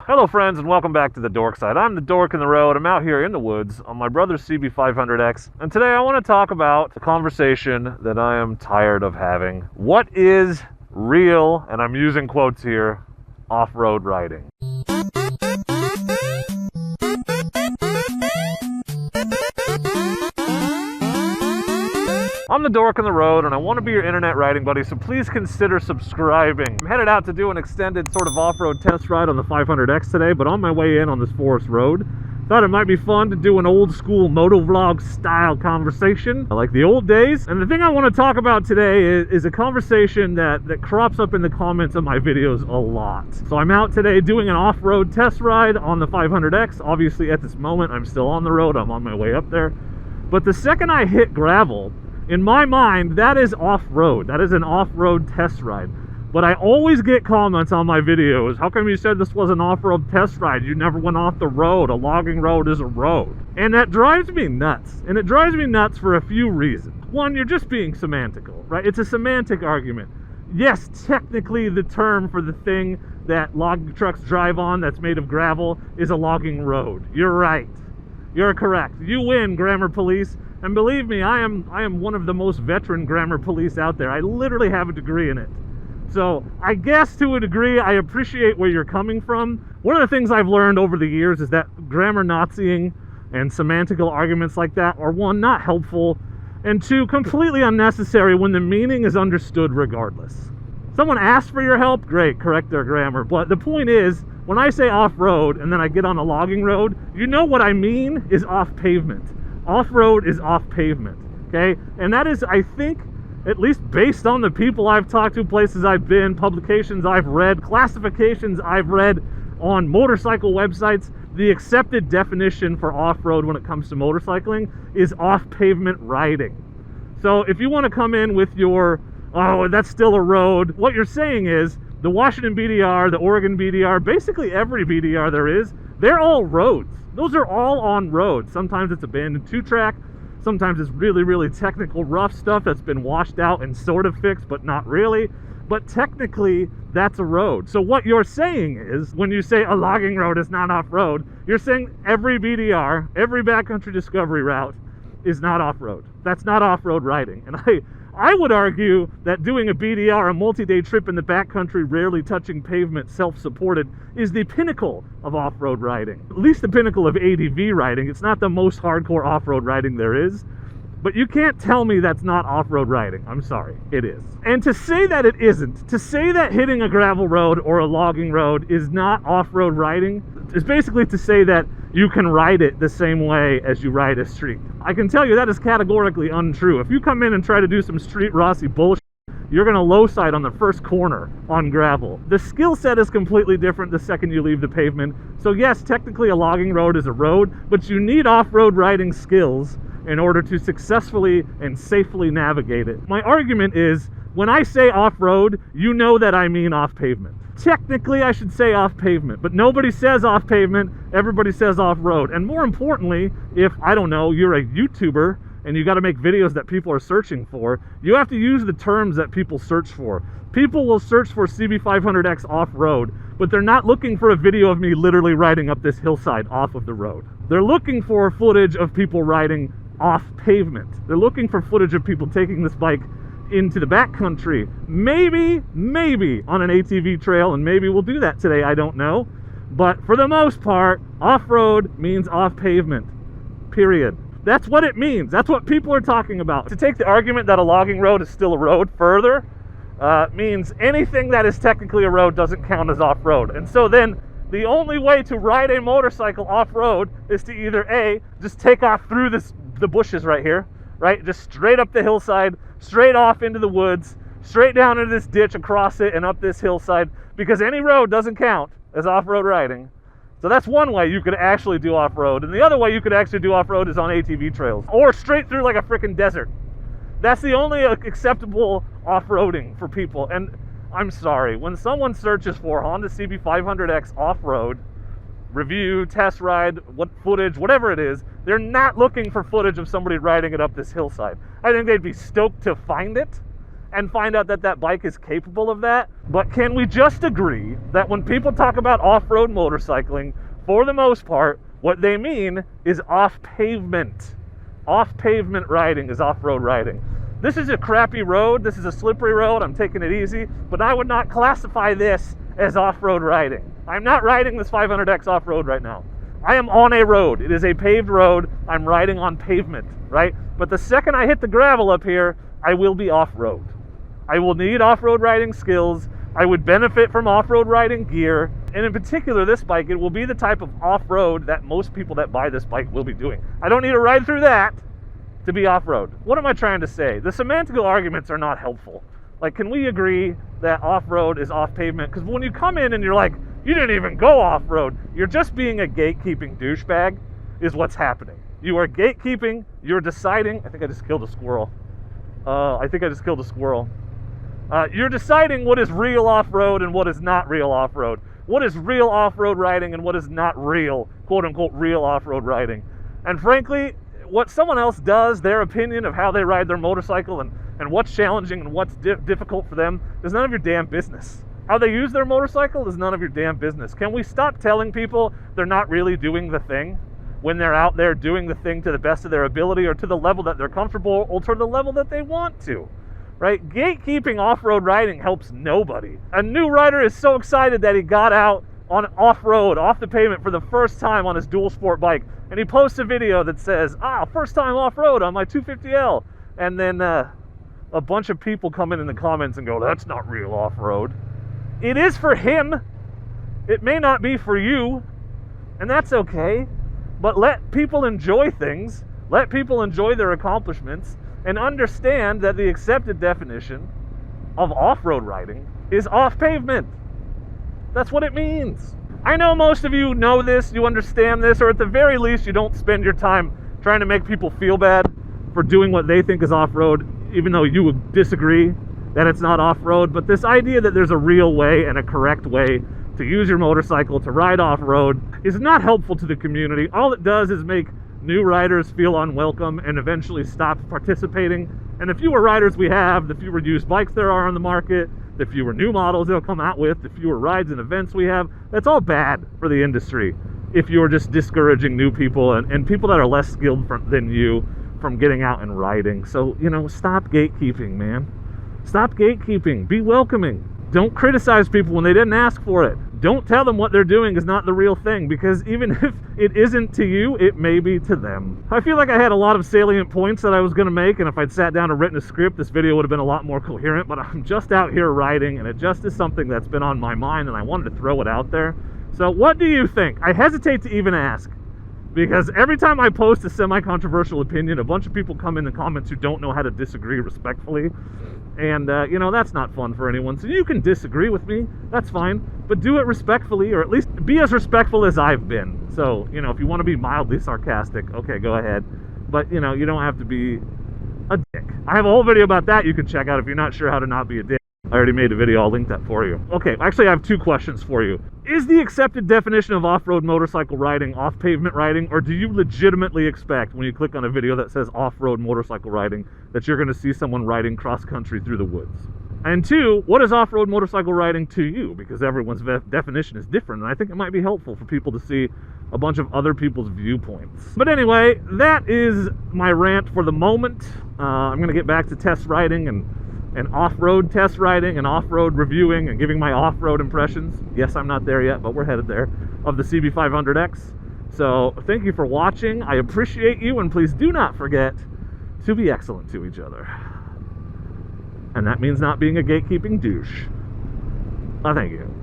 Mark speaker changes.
Speaker 1: Hello friends, and welcome back to the Dork Side. I'm the Dork in the road. I'm out here in the woods on my brother's CB500X, and today I want to talk about a conversation that I am tired of having. What is real, and I'm using quotes here, off-road riding? I'm the Dork in the road, and I want to be your internet riding buddy, so please consider subscribing. I'm headed out to do an extended sort of off-road test ride on the 500X today, but on my way in on this forest road, thought it might be fun to do an old school motovlog style conversation, like the old days. And the thing I want to talk about today is a conversation that crops up in the comments of my videos a lot. So I'm out today doing an off-road test ride on the 500X. Obviously at this moment, I'm still on the road. I'm on my way up there. But the second I hit gravel, in my mind, that is off-road. That is an off-road test ride. But I always get comments on my videos, how come you said this was an off-road test ride? You never went off the road. A logging road is a road. And that drives me nuts. And it drives me nuts for a few reasons. One, you're just being semantical, right? It's a semantic argument. Yes, technically the term for the thing that logging trucks drive on that's made of gravel is a logging road. You're right. You're correct. You win, grammar police. And believe me, I am one of the most veteran grammar police out there. I literally have a degree in it. So I guess to a degree, I appreciate where you're coming from. One of the things I've learned over the years is that grammar Naziing and semantical arguments like that are, one, not helpful, and two, completely unnecessary when the meaning is understood regardless. Someone asks for your help, great, correct their grammar. But the point is, when I say off-road and then I get on a logging road, you know what I mean is off-pavement. Off-road is off-pavement, okay? And that is, I think, at least based on the people I've talked to, places I've been, publications I've read, classifications I've read on motorcycle websites, the accepted definition for off-road when it comes to motorcycling is off-pavement riding. So if you want to come in with your, oh, that's still a road, what you're saying is the Washington BDR, the Oregon BDR, basically every BDR there is, they're all roads. Those are all on roads. Sometimes it's abandoned two-track. Sometimes it's really, really technical, rough stuff that's been washed out and sort of fixed, but not really. But technically, that's a road. So what you're saying is, when you say a logging road is not off-road, you're saying every BDR, every backcountry discovery route is not off-road. That's not off-road riding. And I would argue that doing a BDR, a multi-day trip in the backcountry, rarely touching pavement, self-supported, is the pinnacle of off-road riding. At least the pinnacle of ADV riding. It's not the most hardcore off-road riding there is. But you can't tell me that's not off-road riding. I'm sorry, it is. And to say that it isn't, to say that hitting a gravel road or a logging road is not off-road riding, is basically to say that you can ride it the same way as you ride a street. I can tell you that is categorically untrue. If you come in and try to do some street Rossi bullshit, you're going to low side on the first corner on gravel. The skill set is completely different the second you leave the pavement. So yes, technically a logging road is a road, but you need off-road riding skills in order to successfully and safely navigate it. My argument is, when I say off-road, you know that I mean off-pavement. Technically, I should say off-pavement, but nobody says off-pavement, everybody says off-road. And more importantly, if, I don't know, you're a YouTuber and you got to make videos that people are searching for, you have to use the terms that people search for. People will search for CB500X off-road, but they're not looking for a video of me literally riding up this hillside off of the road. They're looking for footage of people riding off pavement. They're looking for footage of people taking this bike into the backcountry. Maybe on an ATV trail, and maybe we'll do that today, I don't know. But for the most part, off-road means off pavement, period. That's what it means. That's what people are talking about. To take the argument that a logging road is still a road further, means anything that is technically a road doesn't count as off-road. And so then the only way to ride a motorcycle off-road is to either A, just take off through the bushes right here, right? Just straight up the hillside, straight off into the woods, straight down into this ditch, across it, and up this hillside, because any road doesn't count as off-road riding. So that's one way you could actually do off-road. And the other way you could actually do off-road is on ATV trails, or straight through like a freaking desert. That's the only acceptable off-roading for people. And I'm sorry, when someone searches for Honda CB500X off-road, review, test ride, what footage, whatever it is, they're not looking for footage of somebody riding it up this hillside. I think they'd be stoked to find it, and find out that that bike is capable of that. But can we just agree that when people talk about off-road motorcycling, for the most part, what they mean is off pavement. Off pavement riding is off-road riding. This is a crappy road, this is a slippery road, I'm taking it easy, but I would not classify this as off-road riding. I'm not riding this 500X off-road right now. I am on a road. It is a paved road. I'm riding on pavement, right? But the second I hit the gravel up here, I will be off-road. I will need off-road riding skills. I would benefit from off-road riding gear. And in particular, this bike, it will be the type of off-road that most people that buy this bike will be doing. I don't need to ride through that to be off-road. What am I trying to say? The semantical arguments are not helpful. Like, can we agree that off-road is off pavement? Because when you come in and you're like, you didn't even go off-road, you're just being a gatekeeping douchebag is what's happening. You are gatekeeping, you're deciding, I think I just killed a squirrel. You're deciding what is real off-road and what is not real off-road. What is real off-road riding and what is not real, quote-unquote, real off-road riding. And frankly, what someone else does, their opinion of how they ride their motorcycle and what's challenging and what's difficult for them is none of your damn business. How they use their motorcycle is none of your damn business. Can we stop telling people they're not really doing the thing when they're out there doing the thing to the best of their ability or to the level that they're comfortable or to the level that they want to, right? Gatekeeping off-road riding helps nobody. A new rider is so excited that he got out on off-road, off the pavement for the first time on his dual sport bike, and he posts a video that says, first time off-road on my 250L, and then a bunch of people come in the comments and go, that's not real off-road. It is for him. It may not be for you, and that's okay. But let people enjoy things. Let people enjoy their accomplishments and understand that the accepted definition of off-road riding is off pavement. That's what it means. I know most of you know this, you understand this, or at the very least you don't spend your time trying to make people feel bad for doing what they think is off-road, even though you would disagree that it's not off-road. But this idea that there's a real way and a correct way to use your motorcycle to ride off-road is not helpful to the community. All it does is make new riders feel unwelcome and eventually stop participating. And the fewer riders we have, the fewer used bikes there are on the market, the fewer new models they'll come out with, the fewer rides and events we have. That's all bad for the industry if you're just discouraging new people and people that are less skilled than you from getting out and riding. So, stop gatekeeping, man. Stop gatekeeping. Be welcoming. Don't criticize people when they didn't ask for it. Don't tell them what they're doing is not the real thing, because even if it isn't to you, it may be to them. I feel like I had a lot of salient points that I was going to make, and if I'd sat down and written a script, this video would have been a lot more coherent, but I'm just out here riding, and it just is something that's been on my mind, and I wanted to throw it out there. So what do you think? I hesitate to even ask, because every time I post a semi-controversial opinion, a bunch of people come in the comments who don't know how to disagree respectfully. And, that's not fun for anyone. So you can disagree with me, that's fine. But do it respectfully, or at least be as respectful as I've been. So, if you want to be mildly sarcastic, okay, go ahead. But, you don't have to be a dick. I have a whole video about that you can check out if you're not sure how to not be a dick. I already made a video, I'll link that for you. Okay, actually I have two questions for you. Is the accepted definition of off-road motorcycle riding off-pavement riding, or do you legitimately expect when you click on a video that says off-road motorcycle riding that you're going to see someone riding cross-country through the woods? And two, what is off-road motorcycle riding to you? Because everyone's definition is different, and I think it might be helpful for people to see a bunch of other people's viewpoints. But anyway, that is my rant for the moment. I'm going to get back to test riding and off-road test riding and off-road reviewing and giving my off-road impressions. Yes, I'm not there yet, but we're headed there, of the CB500X. So thank you for watching. I appreciate you, and please do not forget to be excellent to each other. And that means not being a gatekeeping douche. Thank you.